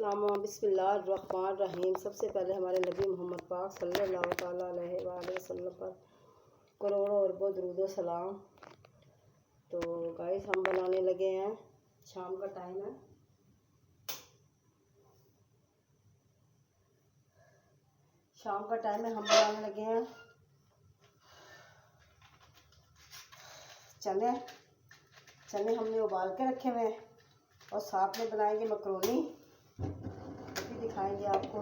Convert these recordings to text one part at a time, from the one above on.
बिस्मिल्लाहिर्रहमानिर्रहीम। सबसे पहले हमारे नबी मोहम्मद पाक सल्लल्लाहु ताला अलैहि वसल्लम पर करोड़ों अरबों दुरूद सलाम। तो गाइस हम बनाने लगे हैं, शाम का टाइम है, हम बनाने लगे हैं चने हमने उबाल के रखे हुए हैं और साथ में बनाएंगे मकरोनी, भी दिखाएंगे आपको।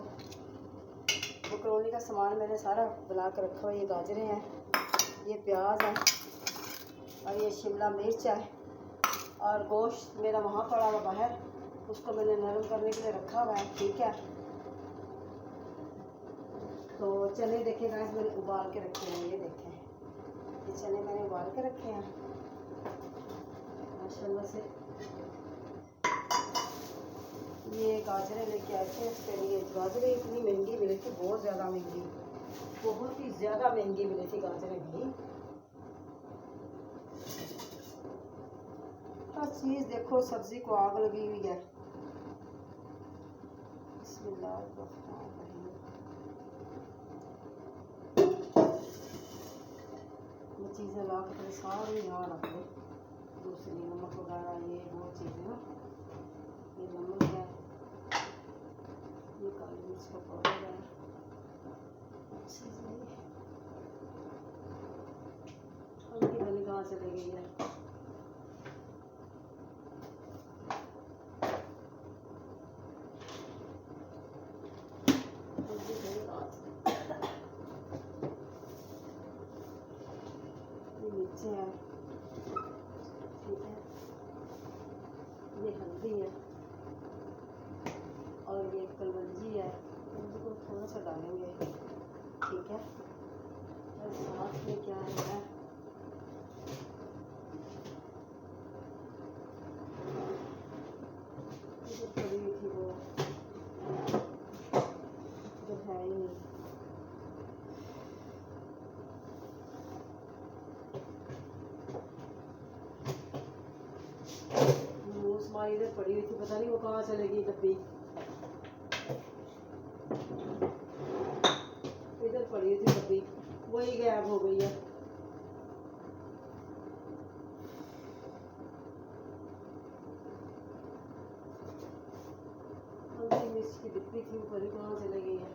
मकरोनी का सामान मैंने सारा बना कर रखा हुआ। ये गाजरें हैं, ये प्याज है और ये शिमला मिर्च है और गोश्त मेरा वहाँ पड़ा हुआ बाहर, उसको मैंने नरम करने के लिए रखा हुआ है। ठीक है, तो चने देखें गाइस, मैंने उबाल के रखे हैं। ये देखें, ये चने मैंने उबाल के रखे हैं माशाल्लाह से। ये गाजरें लेके आए थे उसके लिए। गाजरें इतनी महंगी मिली थी, बहुत ज़्यादा महंगी, बहुत ही ज़्यादा महंगी मिली थी गाजरें भी। हर चीज़ देखो, सब्ज़ी को आग लगी हुई है। बिस्मिल्लाहिर्रहमानिर्रहीम। ये चीज़ें ला के सारी यहाँ रख दो, दूसरी नमक वगैरह ये वो चीज़ें ना। ये नमक है, ये काली मिर्च का पाउडर है, हल्की बनी कहाँ चली गई है। ये मिर्चें हैं, ठीक है, ये हल्दी है और ये कलवंजी है, इनको थोड़ा सा डालेंगे। ठीक है, और साथ में क्या है, जो पड़ी हुई थी वो जो है ही नहीं। मूसमारी इधर पड़ी हुई थी, पता नहीं वो कहाँ चलेगी डब्बी। इधर पड़ी हुई थी डब्बी, वही गायब हो गई है। हल्दी मिर्च की डिब्बी थी, ऊपर ही कहाँ चली गई है,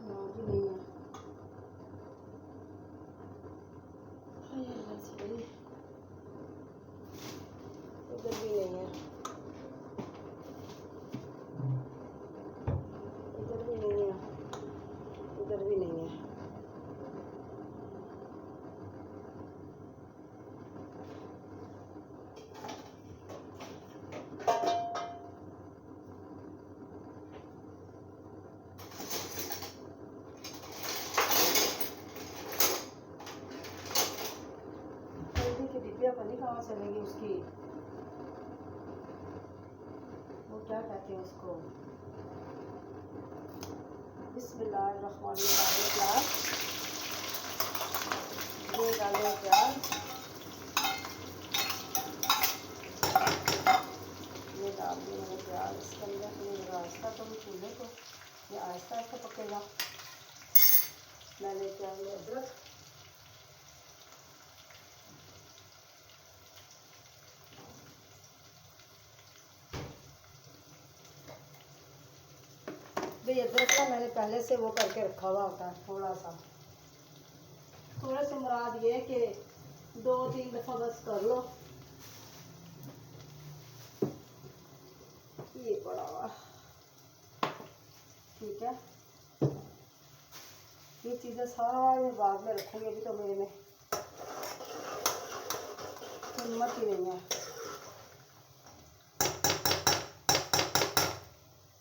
यहाँ भी नहीं है। इधर भी नहीं है, इधर भी नहीं है, इधर भी नहीं है। हल्दी की डिब्बियाँ पता कहाँ चलेगी उसकी, वो क्या कहते हैं उसको। बिस्मिल्लाहिर्रहमानिर्रहीम। प्याज, ये डालो प्याज, ये डाल दिया मैंने प्याज इसके अंदर। ये आहिस्ता तो चूल्हे को ये आहिस्ता आहिस्ता पकेगा। मैंने क्या लिया, अदरक, भाई अदरक का मैंने पहले से वो करके रखा हुआ होता है। थोड़ा सा मुराद ये कि 2-3 दफ़ा बस कर लो। ये पड़ा हुआ, ठीक है, ये चीज़ें सारी बाद में रखूँगी, अभी तो मेरे में हिम्मत ही नहीं है।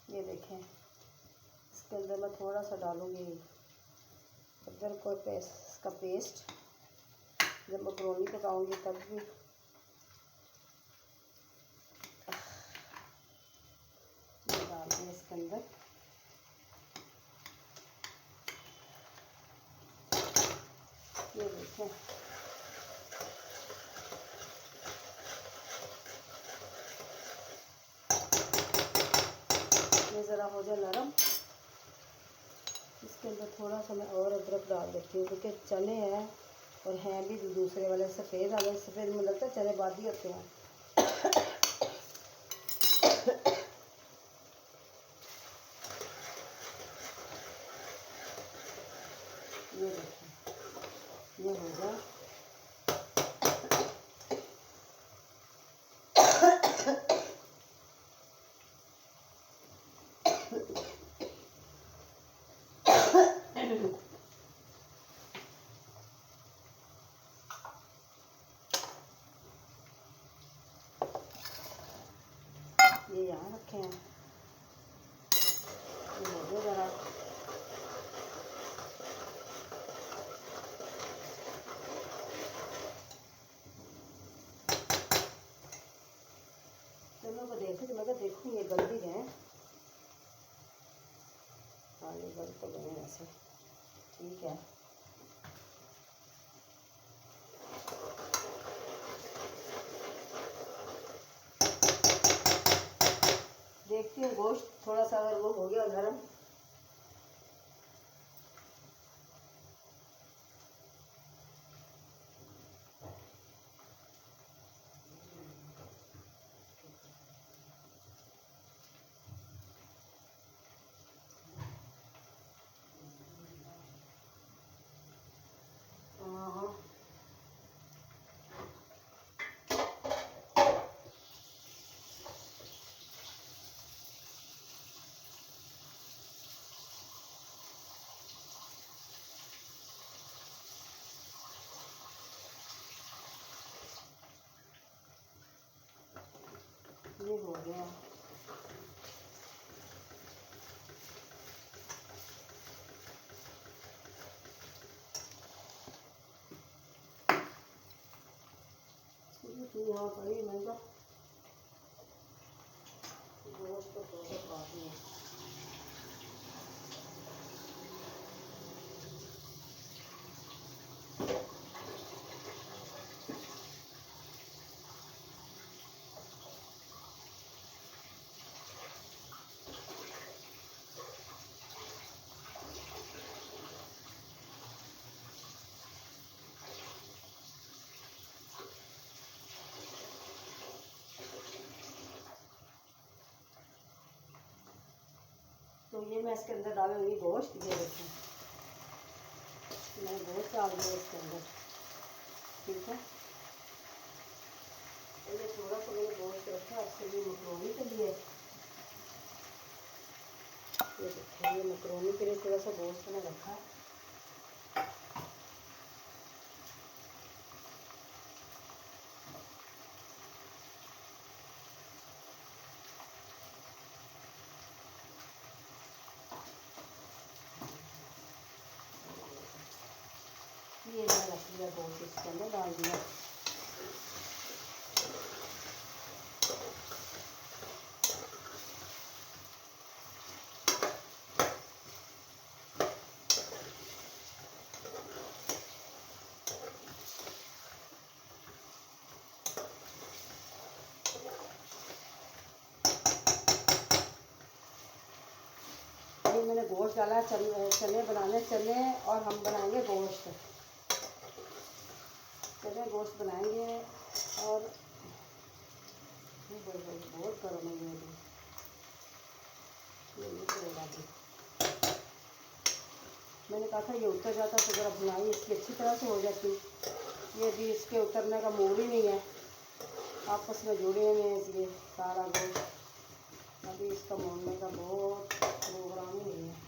ये देखें, इसके अंदर मैं थोड़ा सा डालूँगी अदरक और इसका पेस्ट। जब मकरोनी पकाऊँगी तब भी ये डाल दें इसके अंदर। ये देखें, ज़रा हो जाए नरम, इसके अंदर थोड़ा सा मैं और अदरक डाल देती हूँ, क्योंकि चने हैं और हैं भी दूसरे वाले सफ़ेद वाले। सफ़ेद में लगता है चने बाद ही होते हैं। ये देखिए, ये हो गया। ये यहाँ रखे हैं, ये हो गया ज़रा। तो मैं को देखूँ, मैं देखूँ ये गल भी गए। हाँ, ये गल तो गए वैसे, ठीक है। देखती हूँ गोश्त थोड़ा सा अगर वो हो गया नरम, ये हो गया। यहाँ पर ही मैं गोश्त को थोड़ा काट लिया। तो ये मैं इसके अंदर डालूंगी गोश्त। ये देखें, मैं गोश्त डाल दूँगी इसके अंदर, ठीक है। ये थोड़ा सा मैंने गोश्त रखा इसके लिए मकरोनी के लिए। ये देखिए, ये मकरोनी के लिए थोड़ा सा गोश्त मैंने रखा। ये मैंने रख लिया गोश्त, इसके अंदर डाल दिया। ये मैंने गोश्त डाला, चने बनाने, चने और हम बनाएंगे गोश्त। चने गोश्त बनाएंगे और बहुत गर्म है ये भी। मैंने कहा था ये उतर जाता तो ज़रा बुनाई इसकी अच्छी तरह से हो जाती। ये भी इसके उतरने का मूड ही नहीं है, आपस में जुड़े हुए हैं इसलिए सारा गोश्त। अभी इसका मोड़ने का बहुत प्रोग्राम ही नहीं है।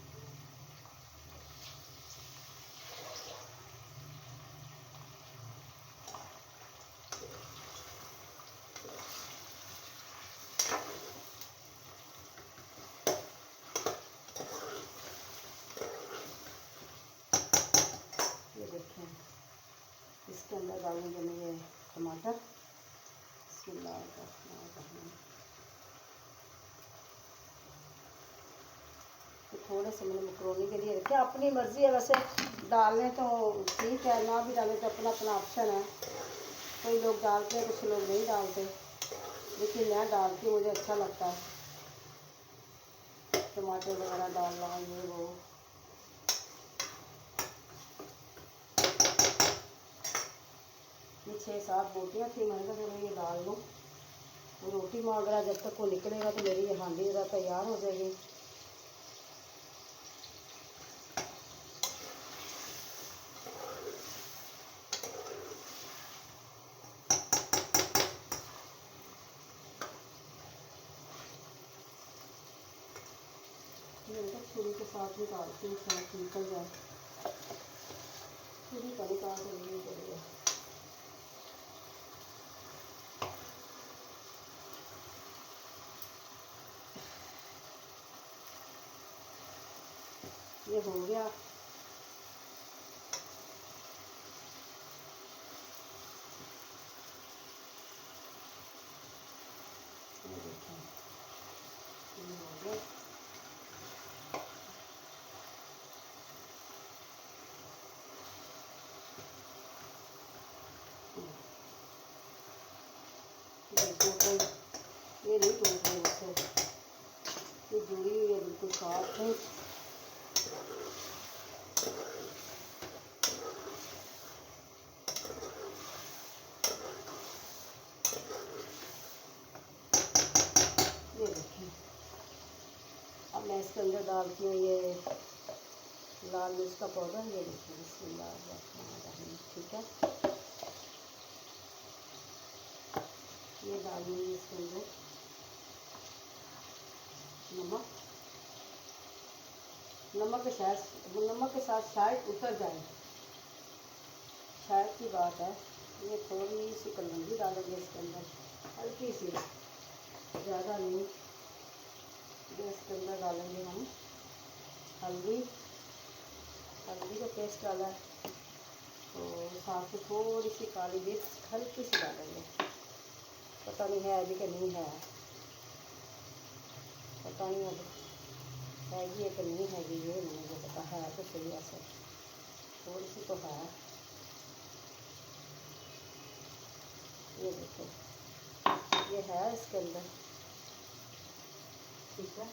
ये देखें, इसके अंदर डालेंगे मैं ये टमाटर। तो थोड़े से मैंने मकरोनी के लिए रखे, अपनी मर्ज़ी है वैसे, डालें तो ठीक है, ना भी डालें तो अपना अपना ऑप्शन है। कोई लोग डालते हैं, कुछ लोग नहीं डालते, लेकिन मैं डालती हूँ, मुझे अच्छा लगता है। टमाटर वगैरह डालना ये वो। ये 6-7 बोटियाँ थी, मैंने कहा चलो ये डाल लूँ। वो रोटी मांग रहा, जब तक वो निकलेगा तो मेरी ये हांडी तैयार हो जाएगी। मैंने कहा छुरी के साथ निकालती हूँ, साथ निकल जाए। छुरी का निकाल नहीं पड़ेगा। ये हो गया। ये नहीं टूट रही मुझसे, ये जुड़ी हुई है बिल्कुल साफ है। ये देखिए, अब मैं इसके अंदर डालती हूँ ये लाल मिर्च का पाउडर। ये देखिए, बिस्मिल्लाह, ठीक है। ये डालूंगी इसके अंदर नमक। नमक के साथ शायद उतर जाए, शायद की बात है। ये थोड़ी सी कलौंजी डालेंगे इसके अंदर, हल्की सी, ज़्यादा नहीं। ये इसके अंदर डालेंगे हम हल्दी का पेस्ट डाला है, तो साथ में थोड़ी सी काली मिर्च हल्की सी डालेंगे। पता नहीं है अभी कि नहीं है, पता नहीं अब हैगी है कि नहीं हैगी, ये नहीं मुझे पता है तो सही। ऐसे थोड़ी सी तो है। ये देखो, ये है इसके अंदर, ठीक है।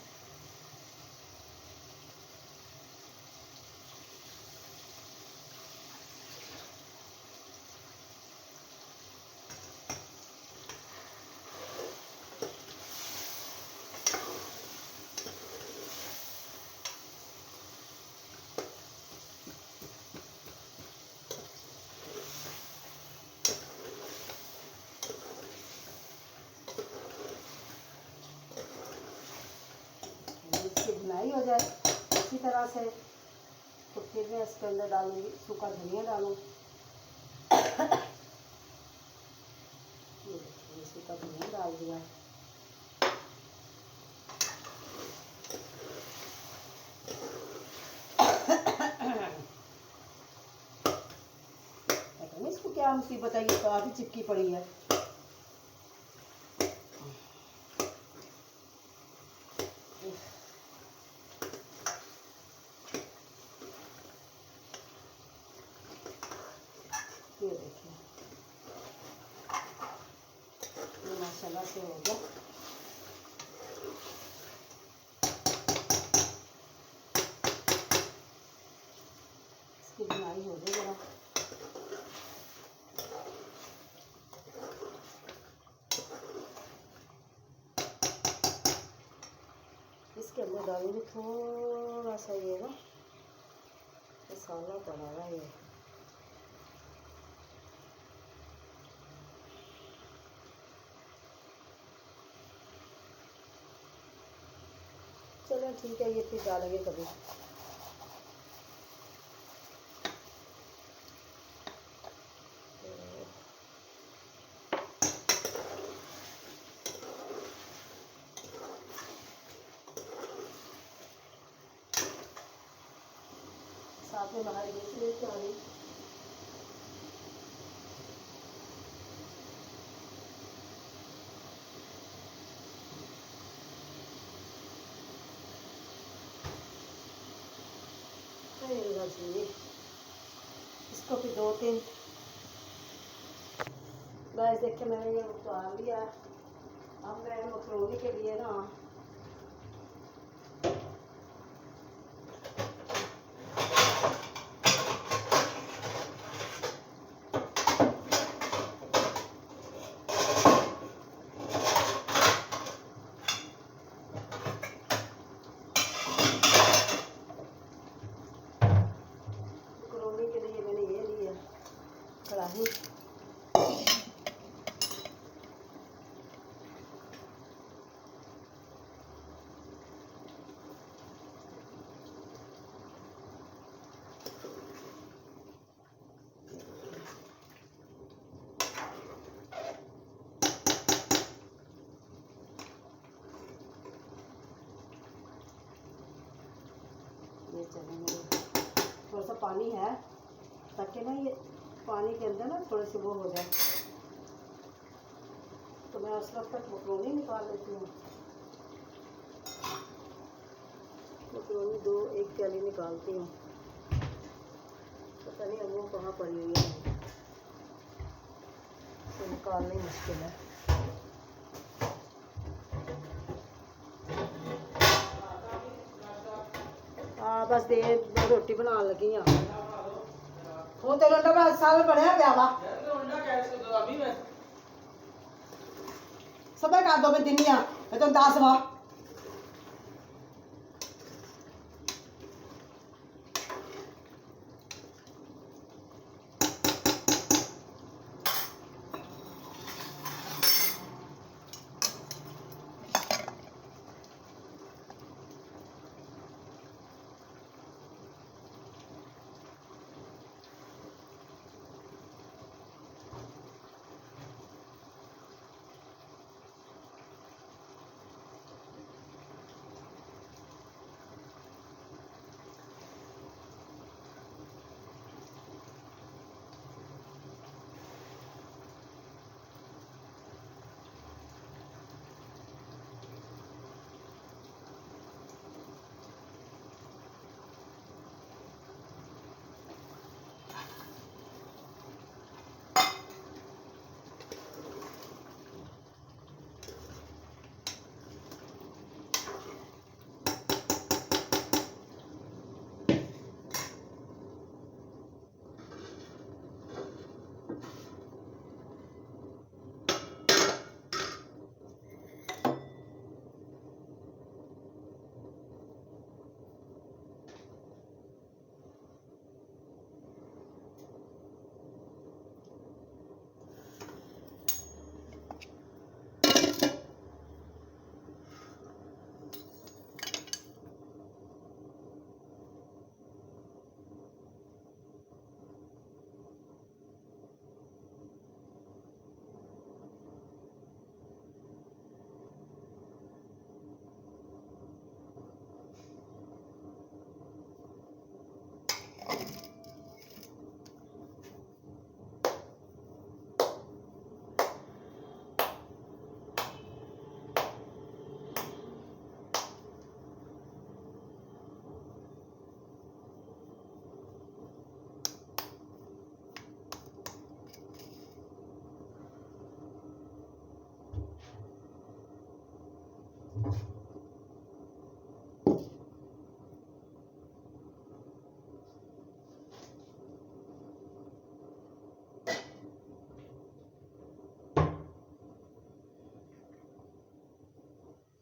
इसकी भुनाई हो जाए अच्छी तरह से, तो फिर मैं इसके अंदर डालूंगी सूखा धनिया डालूँ। ये देखिए, सूखा धनिया डाल दिया। पता नहीं इसको क्या मुसीबत है, ये काफ़ी चिपकी पड़ी है। ये देखिए, ये माशाल्लाह से हो गया। इसकी बुनाई हो गई जरा। इसके अंदर डालूंगी थोड़ा सा ये ना मसाला पड़ा हुआ है। चलो ठीक है, ये फिर डालेंगे कभी। साथ में हमारी मिर्च लेके आ गई। इसको फिर 2-3 गैस देखिए, मैंने ये उतार लिया है। अब मैं मकरोनी के लिए ना ये चने मेरे थोड़ा सा पानी है ताकि ना ये पानी के अंदर ना थोड़े से वो हो जाए। तो मैं उस वक्त तक मकरोनी निकाल लेती हूँ। मकरोनी एक प्याली निकालती हूँ। पता नहीं अब वो कहाँ पड़ी हुई है, तो निकालनी मुश्किल है। हाँ बस दे रोटी बना लगी हाँ हूँ तेल अंडा साल बढ़िया पिया वा सब कर दो मैं दिनी हाँ मैं तुम 10 वा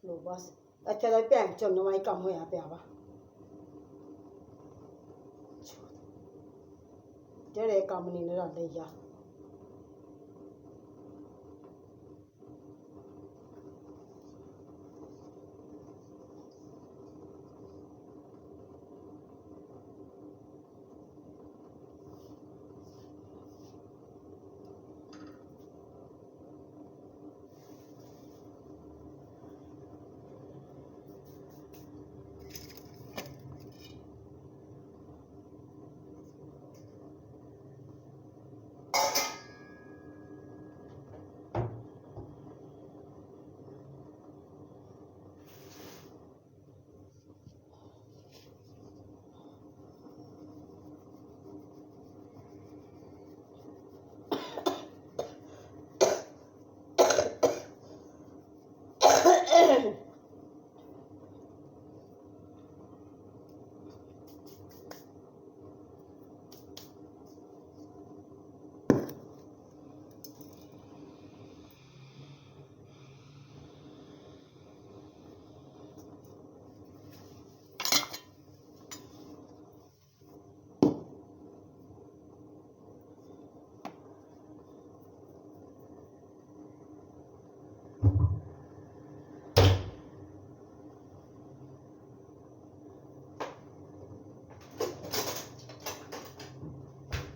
लो बस अच्छा तो भैन चुन वाई कम होया पिया वा जेड़े कम नहीं नराले आ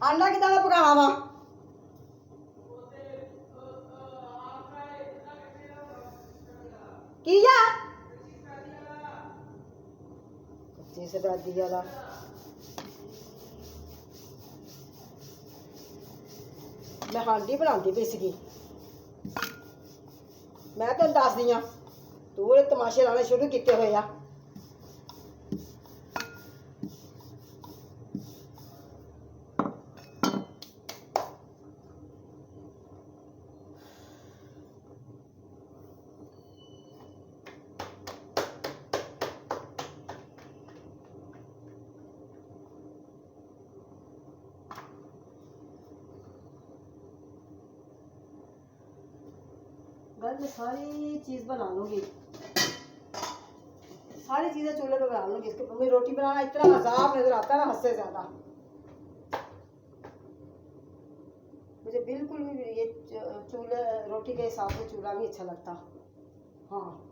आंडा कितना का पकाना वा की जा तीसरे दादी वाला मैं हांडी बनाती पई सी मैं तेन दस दी तू तमाशे लाने शुरू किए हुए आ मैं सारी चीज़ बना लूँगी सारी चीज़ें चूल्हे पे बना लूँगी इसके मुझे रोटी बनाना इतना अजाब नज़र आता है ना हद से ज़्यादा मुझे बिल्कुल भी ये चूल्हे रोटी के हिसाब से चूल्हा नहीं अच्छा लगता हाँ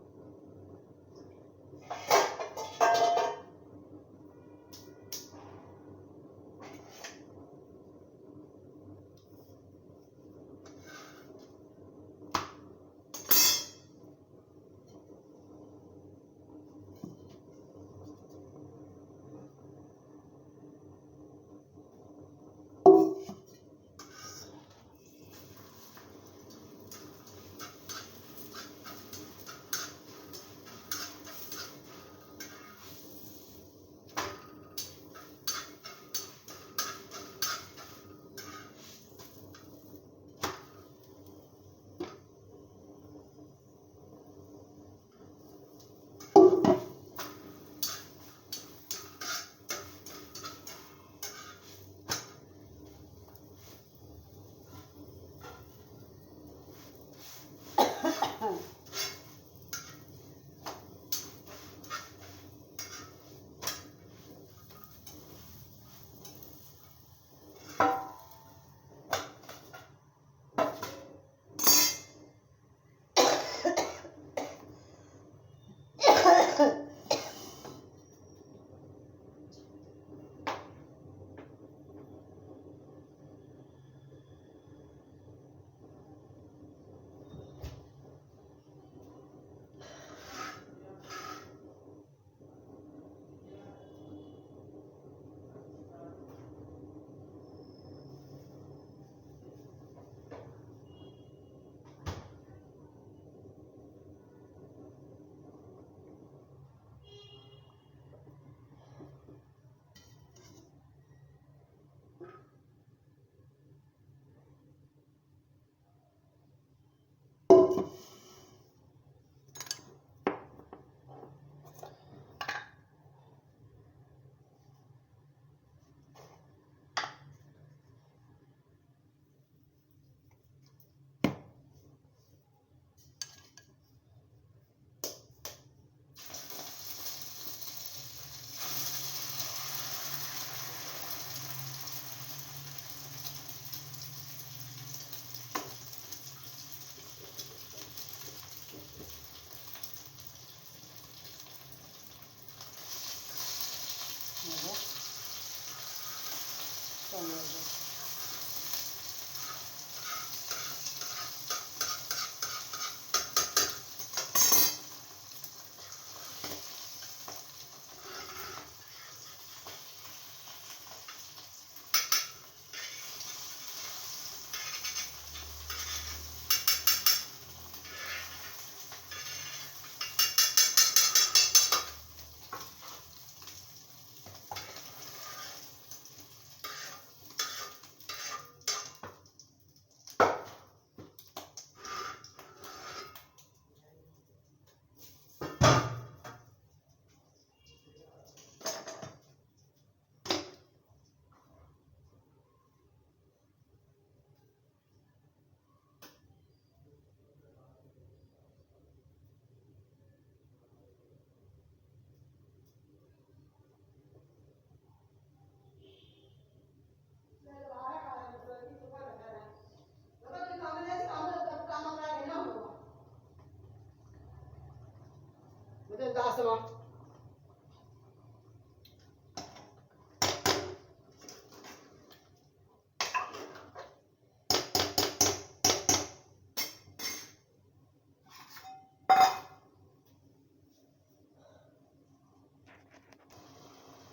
दस वा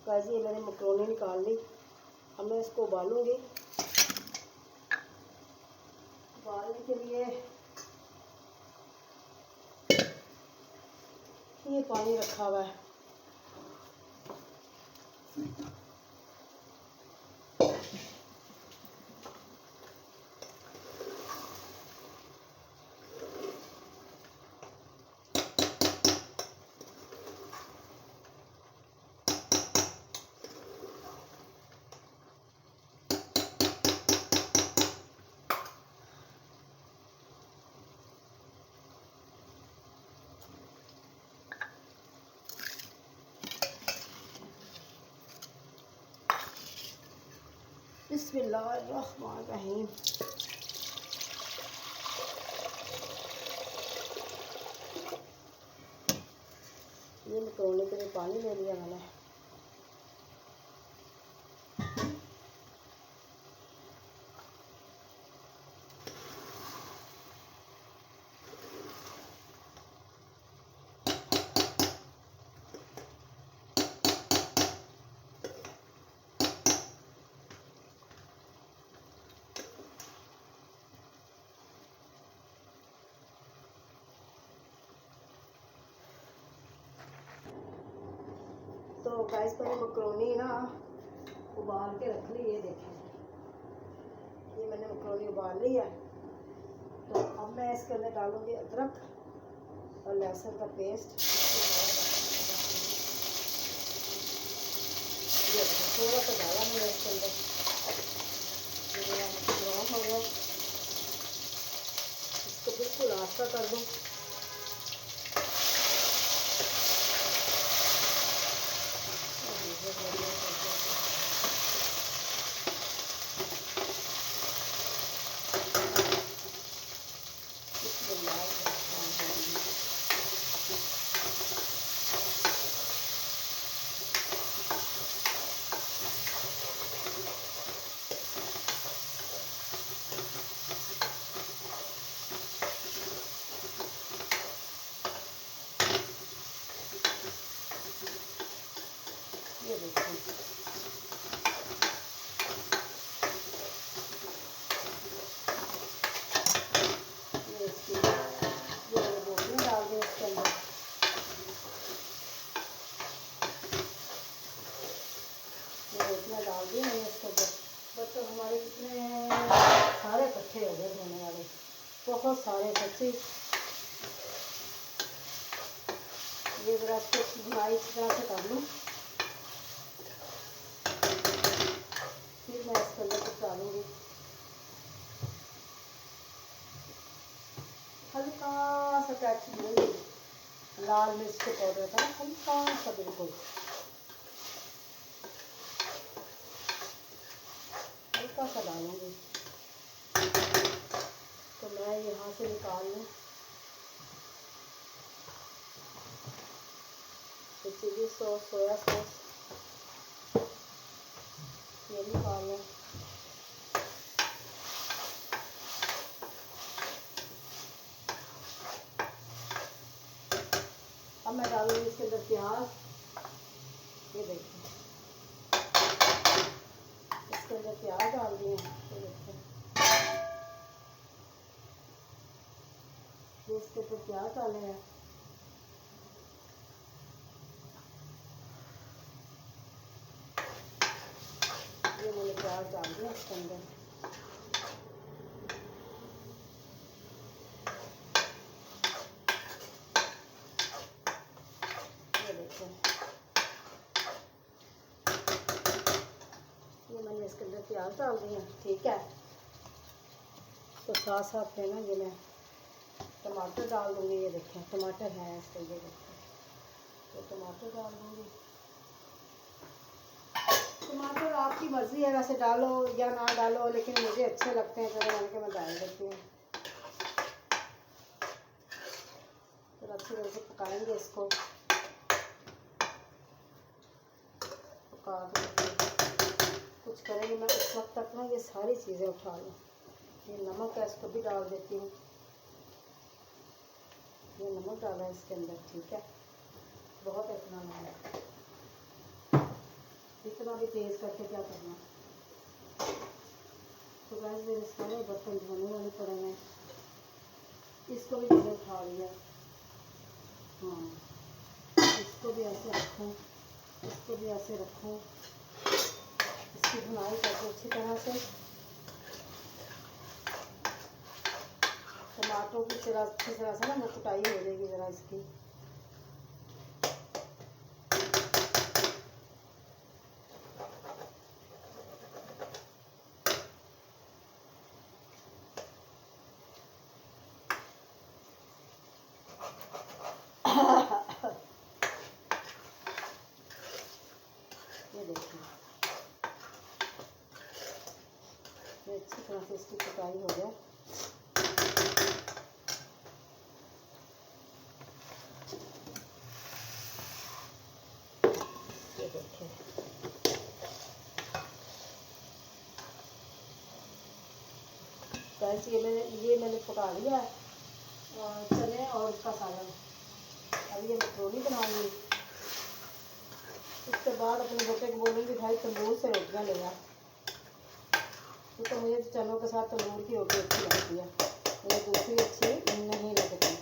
गाइस ये मैंने मकरोनी निकाल ली। अब मैं इसको उबालूंगी। उबालने के लिए ये पानी रखा हुआ है। बिस्मिल्लाहिर्रहमानिर्रहीम। ये मकरोनी के लिए पानी ले लिया मैंने। तो गाइस पहले मकरोनी ना उबाल के रख ली। ये देखें, ये मैंने मकरोनी उबाल ली है। तो अब मैं इसके अंदर डालूंगी अदरक और लहसुन का पेस्ट। ये थोड़ा सा डाला मैंने इसके अंदर। ब्राउन हो गया, इसको बिल्कुल आस्ता कर दूँ। ये देखिए, ये इसकी ये बोतलें डाल दें इसके अंदर। ये बोतलें डाल दी मैंने इसके अंदर। बट तो हमारे कितने सारे इकट्ठे हो गए धोने वाले, बहुत सारे सच्ची। ये ज़रा इसको बुनाई इस तरह से कर लूँ, फिर मैं इसके अंदर कुछ डालूँगी। हल्का सा टच दूँगी लाल मिर्च के पाउडर का, हल्का सा बिल्कुल हल्का सा डालूँगी। तो मैं यहाँ से निकाल लूँ तो चिली सॉस, सोया सॉस ये निकाल लें। अब मैं डालूँगी इसके अंदर प्याज। ये देखिए, इसके अंदर प्याज डाल दिए हैं। ये देखिए, ये इसके ऊपर प्याज डाले हैं। ये मैंने प्याज डाल दिया इसके अंदर। ये देखिए, ये मैंने इसके अंदर प्याज डाल दिए हैं। ठीक है, तो साथ साथ में ना ये मैं टमाटर डाल दूँगी। ये देखें, टमाटर है इसके, ये देखें, तो टमाटर डाल दूँगी। टमाटर आपकी मर्ज़ी है, वैसे डालो या ना डालो, लेकिन मुझे अच्छे लगते हैं तो मैंने मैं डाल देती हूँ। फिर अच्छी तरह से पकाएंगे इसको। पका के कुछ करेंगे, मैं उस वक्त तक ना ये सारी चीज़ें उठा लूँ। ये नमक है, इसको भी डाल देती हूँ। ये नमक डाला है इसके अंदर। ठीक है, बहुत इतना नमक। इतना भी तेज़ करके क्या करना। तो गैस मेरे सारे बर्तन धोने वाले पड़े हैं, इसको भी मैंने उठा लिया। हाँ, इसको भी ऐसे रखूँ, इसको भी ऐसे रखूँ, इसकी धुलाई करके अच्छी तरह से। टमाटरों की तरह अच्छी तरह से ना कुटाई हो जाएगी ज़रा इसकी। ये देखिए, ये अच्छी तरह से इसकी कुटाई हो जाए। ये देखिए, गैस ये मैंने पका लिया है चने और उसका सालन। अब ये मकरोनी बनाऊंगी। उसके बाद अपने बेटे को बोलूँगी भाई तंदूर से रोटियाँ ले आ, तो मुझे चनों के साथ तंदूर की रोटी अच्छी लगती है, मुझे दूसरी अच्छी नहीं लगती।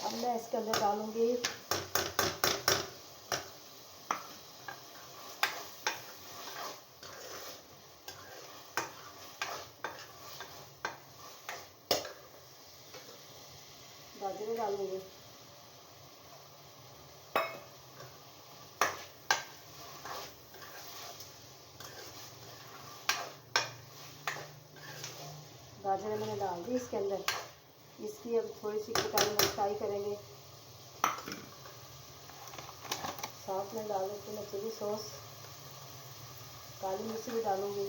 अब मैं इसके अंदर डालूँगी गाजरें डालूँगी, गाजरें मैंने डाल दी इसके अंदर। इसकी अब थोड़ी सी फ्राई करेंगे। साथ में डालूँगी मैं चिली सॉस, काली मिर्च भी डालूँगी।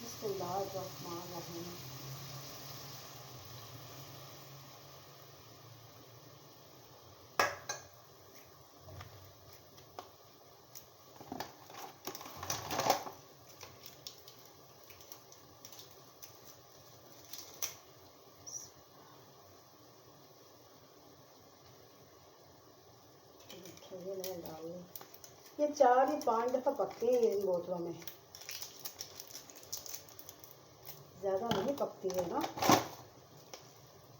बिस्मिल्लाहिर्रहमानिर्रहीम। ये मैंने डाल दी। ये 4 या 5 दफ़ा पकते हैं इन बोतलों में, ज़्यादा नहीं पकती है ना,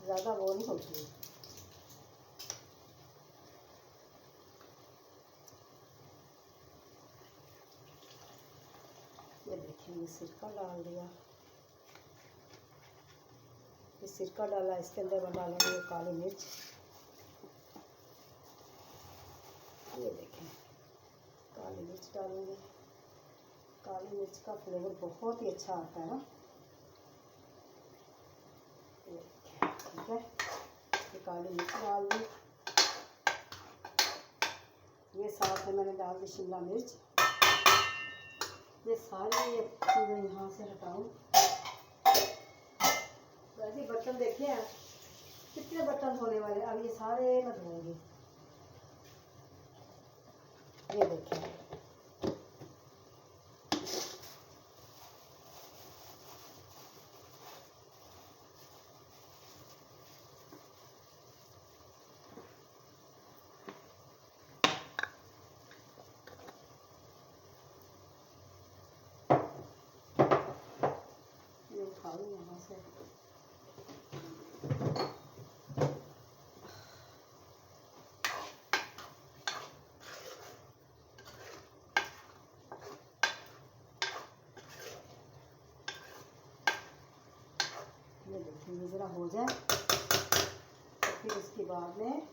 ज़्यादा वो नहीं होती। ये देखिए, ये सिरका डाल दिया, ये सिरका डाला। इसके अंदर मैं डालूंगी काली मिर्च। ये देखें, काली मिर्च डालूंगी। काली मिर्च का फ्लेवर बहुत ही अच्छा आता है ना। ठीक है, ये काली मिर्च डाल दी। ये साथ में मैंने डाल दी शिमला मिर्च। ये सारी चीज़ें यहाँ से हटाऊँ। वैसे बर्तन देखे हैं कितने बर्तन धोने वाले, अब ये सारे मैं धोऊंगी। ये देखें, ये उठा लूँ यहाँ से। ये देखिए, ये ज़रा हो जाए तो फिर उसके बाद में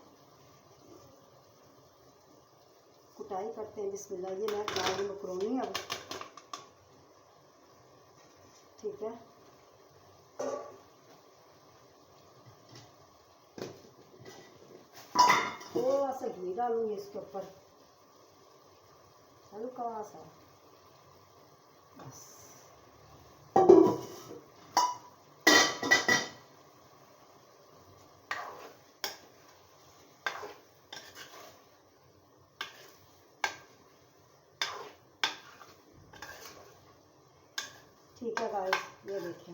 कुटाई करते हैं। बिस्मिल्लाह। ये मैं डाल दी मकरोनी अब। ठीक है, थोड़ा सा घी डालूंगी इसके ऊपर, हल्का सा। बस ठीक है गाइस, ये देखें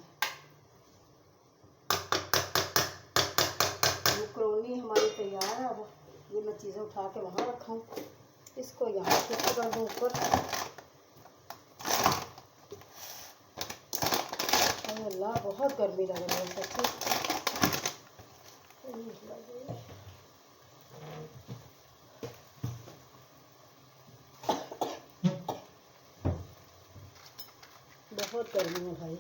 मकरोनी हमारी तैयार है। अब ये मैं चीज़ें उठा के वहाँ रखाऊँ, इसको यहाँ शिफ्ट कर दूँ ऊपर। अल्लाह बहुत गर्मी लग रही है सच्ची। बहुत गर्मी है भाई।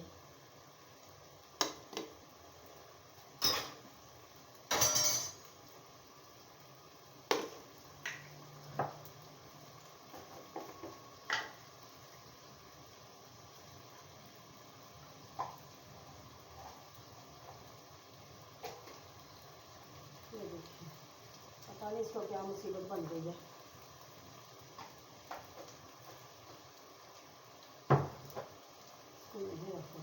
ये देखिए, पता नहीं इसको क्या मुसीबत बन गई है। नहीं रखो।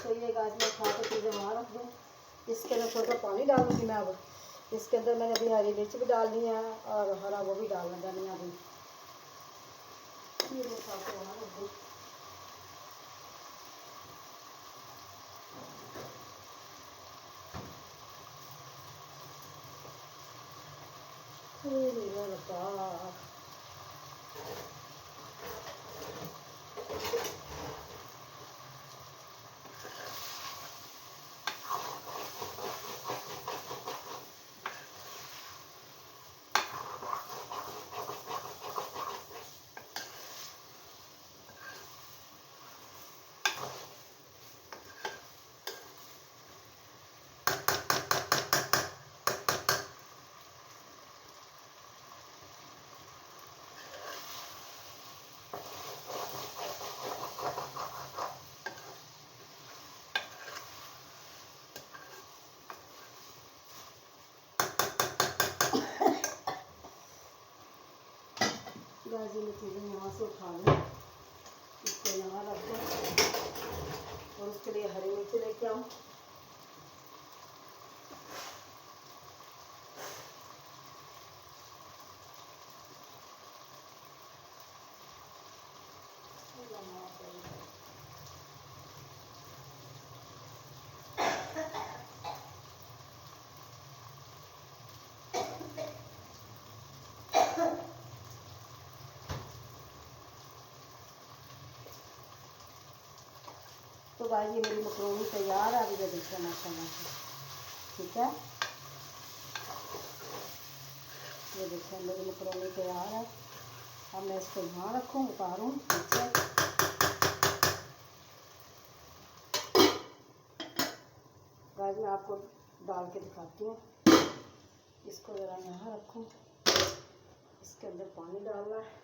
तो ये गाज में खा के चीज़ें वहाँ रख दूँ। इसके अंदर थोड़ा सा पानी डालूँगी मैं। अब इसके अंदर मैंने अभी हरी मिर्च भी डालनी है और हरा वो भी डालना, धनिया भी। ये खा के वहाँ रख दूँ। गाजी में चीज़ें यहाँ से उठा लूँ, इसको यहाँ रख दूँ और उसके लिए हरी मिर्च लेके आऊँ। तो गाइस ये मेरी मकरोनी तैयार है। अभी जो देखिए माशाल्लाह से, ठीक है। ये देखिए मेरी मकरोनी तैयार है। अब मैं इसको यहाँ रखूँ, उतारूँ नीचे। गाइस मैं आपको डाल के दिखाती हूँ। इसको ज़रा यहाँ रखूँ, इसके अंदर पानी डालना है।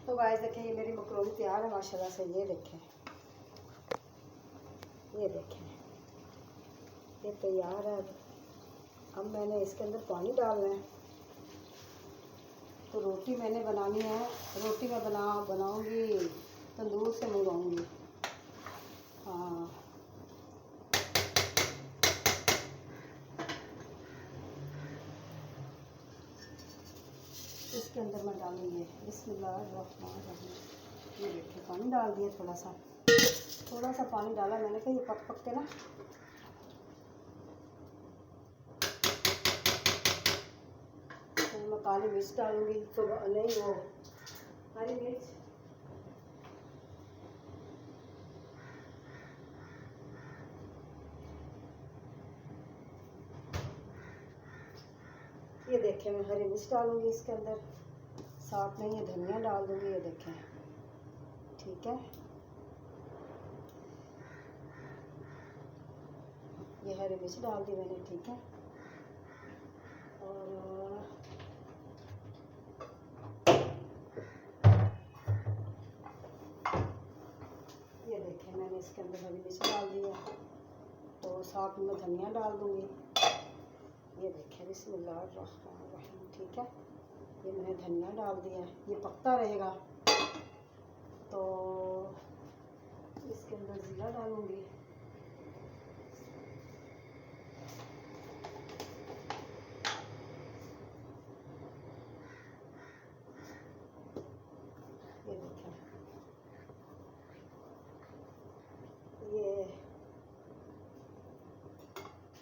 तो गाइस देखें ये मेरी मकरोनी तैयार है माशाल्लाह से। ये देखें, ये देखें, ये तैयार है। अब मैंने इसके अंदर पानी डालना है। तो रोटी मैंने बनानी है। रोटी मैं बनाऊंगी तंदूर से मंगवाऊंगी। हाँ, इसके अंदर मैं डालूंगी बिस्मिल्लाहिर्रहमानिर्रहीम। ये देखिए पानी डाल दिया, थोड़ा सा पानी डाला मैंने कहा ये पक के ना। तो मैं काली मिर्च डालूंगी, तो नहीं वो हरी मिर्च। ये देखें मैं हरी मिर्च डालूंगी इसके अंदर, साथ में ये धनिया डाल दूंगी। ये देखें, ठीक है। ये हरी मिर्च डाल दी मैंने, ठीक है। और ये देखें मैंने इसके अंदर हरी मिर्च डाल दी है, तो साथ में धनिया डाल दूंगी। ये देखें बिस्मिल्लाहिर्रहमानिर्रहीम, ठीक है। ये मैंने धनिया डाल दिया है, ये पकता रहेगा। तो इसके अंदर ज़ीरा डालूंगी। ये देखें, ये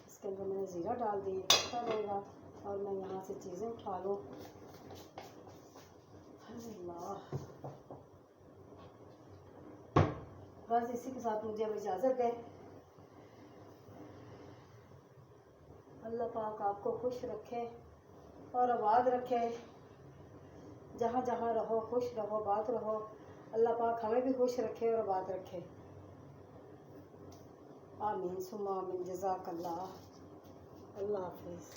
इसके अंदर मैंने ज़ीरा डाल दी, पकता रहेगा। और मैं यहाँ से चीज़ें उठा लूँ। अल्लाह, बस इसी के साथ मुझे अब इजाज़त है। अल्लाह पाक आपको खुश रखे और आबाद रखे। जहाँ जहाँ रहो खुश रहो, आबाद रहो। अल्लाह पाक हमें भी खुश रखे और आबाद रखे। आमीन सुम्मा आमीन। जज़ाकल्लाह। अल्लाह हाफिज़।